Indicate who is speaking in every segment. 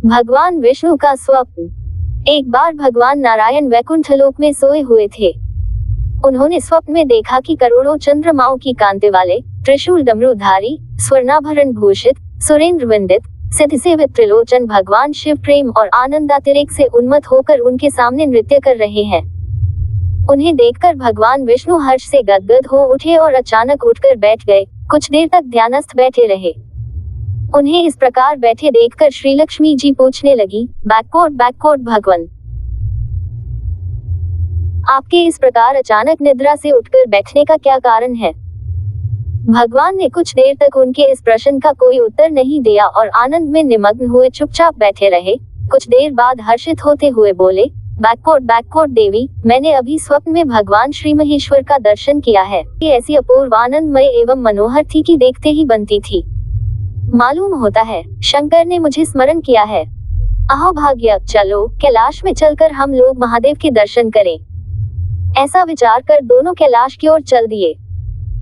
Speaker 1: भगवान विष्णु का स्वप्न। एक बार भगवान नारायण वैकुंठ लोक में सोए हुए थे। उन्होंने स्वप्न में देखा कि करोड़ों चंद्रमाओं की कांति वाले, त्रिशूल डमरूधारी, स्वर्णाभरण भूषित, सुरेंद्र वंदित, सिद्धि सेवित त्रिलोचन भगवान शिव प्रेम और आनंदातिरेक से उन्मत्त होकर उनके सामने नृत्य कर रहे हैं। उन्हें देखकर भगवान विष्णु हर्ष से गदगद हो उठे और अचानक उठकर बैठ गए। कुछ देर तक ध्यानस्थ बैठे रहे। उन्हें इस प्रकार बैठे देखकर श्री लक्ष्मी जी पूछने लगी, बैककोट भगवान, आपके इस प्रकार अचानक निद्रा से उठकर बैठने का क्या कारण है? भगवान ने कुछ देर तक उनके इस प्रश्न का कोई उत्तर नहीं दिया और आनंद में निमग्न हुए चुपचाप बैठे रहे। कुछ देर बाद हर्षित होते हुए बोले, बैककोट देवी, मैंने अभी स्वप्न में भगवान श्री महेश्वर का दर्शन किया है। ये ऐसी अपूर्व आनंदमय एवं मनोहर थी कि देखते ही बनती थी। मालूम होता है शंकर ने मुझे स्मरण किया है। अहो भाग्य, चलो कैलाश में चलकर हम लोग महादेव के दर्शन करें। ऐसा विचार कर दोनों कैलाश की ओर चल दिए।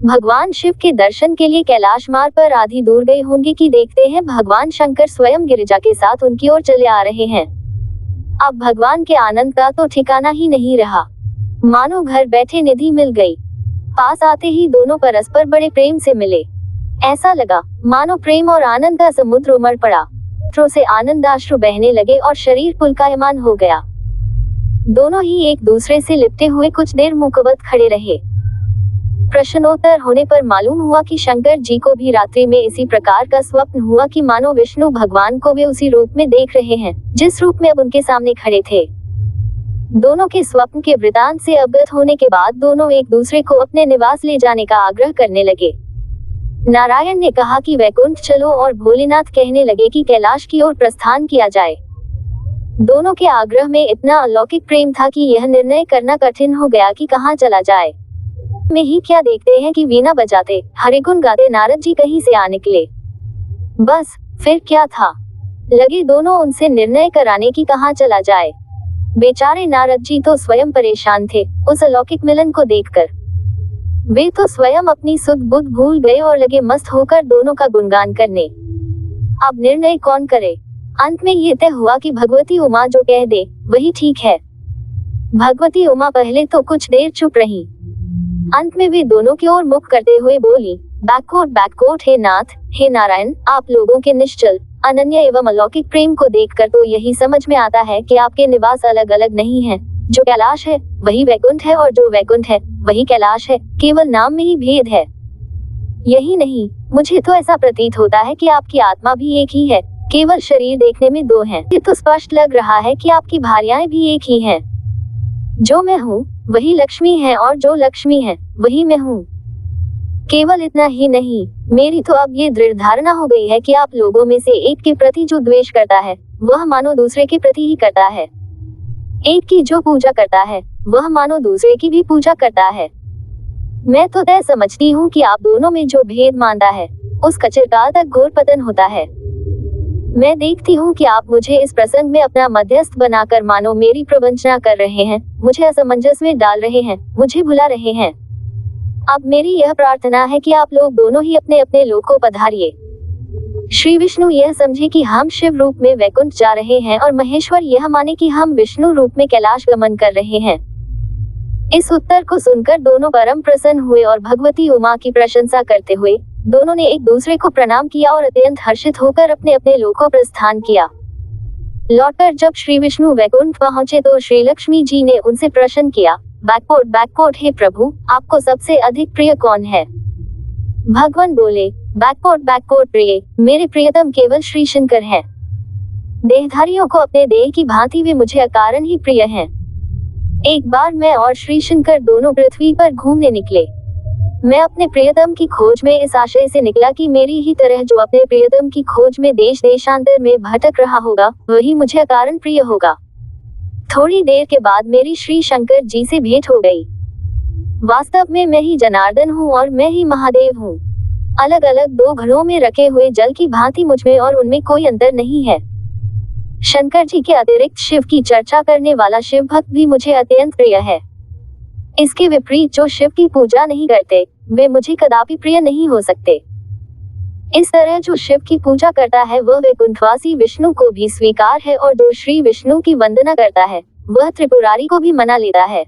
Speaker 1: भगवान शिव के दर्शन के लिए कैलाश मार्ग पर आधी दूर गए होंगे कि देखते हैं भगवान शंकर स्वयं गिरिजा के साथ उनकी ओर चले आ रहे हैं। अब भगवान के आनंद का तो ठिकाना ही नहीं रहा, मानो घर बैठे निधि मिल गई। पास आते ही दोनों परस्पर बड़े प्रेम से मिले। ऐसा लगा मानो प्रेम और आनंद का समुद्र उमड़ पड़ा। नेत्रों से आनंदाश्रु बहने लगे और शरीर पुलकायमान हो गया। दोनों ही एक दूसरे से लिपटे हुए कुछ देर मुकबत खड़े रहे। प्रश्नोत्तर होने पर मालूम हुआ कि शंकर जी को भी रात्रि में इसी प्रकार का स्वप्न हुआ कि मानो विष्णु भगवान को वे उसी रूप में देख रहे हैं जिस रूप में अब उनके सामने खड़े थे। दोनों के स्वप्न के वृतांत से अवगत होने के बाद दोनों एक दूसरे को अपने निवास ले जाने का आग्रह करने लगे। नारायण ने कहा कि वैकुंठ चलो और भोलेनाथ कहने लगे कि कैलाश की ओर प्रस्थान किया जाए। दोनों के आग्रह में इतना अलौकिक प्रेम था कि यह निर्णय करना कठिन हो गया कि कहाँ चला जाए। में ही क्या देखते हैं कि वीणा बजाते, हरिगुण गाते नारद जी कहीं से आ निकले। बस फिर क्या था, लगे दोनों उनसे निर्णय कराने की कहाँ चला जाए। बेचारे नारद जी तो स्वयं परेशान थे उस अलौकिक मिलन को देखकर। वे तो स्वयं अपनी सुध बुध भूल गए और लगे मस्त होकर दोनों का गुणगान करने। अब निर्णय कौन करे? अंत में ये तय हुआ कि भगवती उमा जो कह दे वही ठीक है। भगवती उमा पहले तो कुछ देर चुप रही। अंत में वे दोनों की ओर मुख करते हुए बोली, बैककोट हे नाथ, हे नारायण, आप लोगों के निश्चल, अनन्य एवं अलौकिक प्रेम को देखकर तो यही समझ में आता है कि आपके निवास अलग अलग नहीं हैं। जो कैलाश है वही वैकुंठ है और जो वैकुंठ है वही कैलाश है, केवल नाम में ही भेद है। यही नहीं, मुझे तो ऐसा प्रतीत होता है कि आपकी आत्मा भी एक ही है, केवल शरीर देखने में दो हैं। ये तो स्पष्ट लग रहा है कि आपकी भार्याएं भी एक ही हैं। जो मैं हूँ वही लक्ष्मी है और जो लक्ष्मी है वही मैं हूँ। केवल इतना ही नहीं, मेरी तो अब ये दृढ़ धारणा हो गई है कि आप लोगों में से एक के प्रति जो द्वेष करता है वह मानो दूसरे के प्रति ही करता है। एक की जो पूजा करता है वह मानो दूसरे की भी पूजा करता है। मैं तो तय समझती हूँ कि आप दोनों में जो भेद मानता है उसका चिरकाल तक घोर पतन होता है। मैं देखती हूँ कि आप मुझे इस प्रसंग में अपना मध्यस्थ बनाकर मानो मेरी प्रवंचना कर रहे हैं, मुझे असमंजस में डाल रहे हैं, मुझे भुला रहे हैं। अब मेरी यह प्रार्थना है कि आप लोग दोनों ही अपने अपने लोक को पधारिए। श्री विष्णु यह समझे कि हम शिव रूप में वैकुंठ जा रहे हैं और महेश्वर यह माने कि हम विष्णु रूप में कैलाश गमन कर रहे हैं। इस उत्तर को सुनकर दोनों परम प्रसन्न हुए और भगवती उमा की प्रशंसा करते हुए दोनों ने एक दूसरे को प्रणाम किया और अत्यंत हर्षित होकर अपने अपने लोकों प्रस्थान किया। लौटकर जब श्री विष्णु वैकुंठ पहुंचे तो श्री लक्ष्मी जी ने उनसे प्रश्न किया, बैककोट हे प्रभु, आपको सबसे अधिक प्रिय कौन है? भगवान बोले, बैककोट प्रिय, मेरे प्रियतम केवल श्री शंकर हैं। देहधारियों को अपने देह की भांति वे मुझे अकारण ही प्रिय हैं। एक बार मैं और श्री शंकर दोनों पृथ्वी पर घूमने निकले। मैं अपने प्रियतम की खोज में इस आशय से निकला कि मेरी ही तरह जो अपने प्रियतम की खोज में देश देशांतर में भटक रहा होगा वही मुझे अकारण प्रिय होगा। थोड़ी देर के बाद मेरी श्री शंकर जी से भेंट हो गई। वास्तव में मैं ही जनार्दन हूँ और मैं ही महादेव हूँ। अलग अलग दो घड़ों में रखे हुए जल की भांति मुझमें और उनमें कोई अंतर नहीं है। शंकर जी के अतिरिक्त शिव की चर्चा करने वाला शिव भक्त भी मुझे अत्यंत प्रिय है। इसके विपरीत जो शिव की पूजा नहीं करते वे मुझे कदापि प्रिय नहीं हो सकते। इस तरह जो शिव की पूजा करता है वह वैकुंठवासी विष्णु को भी स्वीकार है और जो श्री विष्णु की वंदना करता है वह त्रिपुरारी को भी मना लेता है।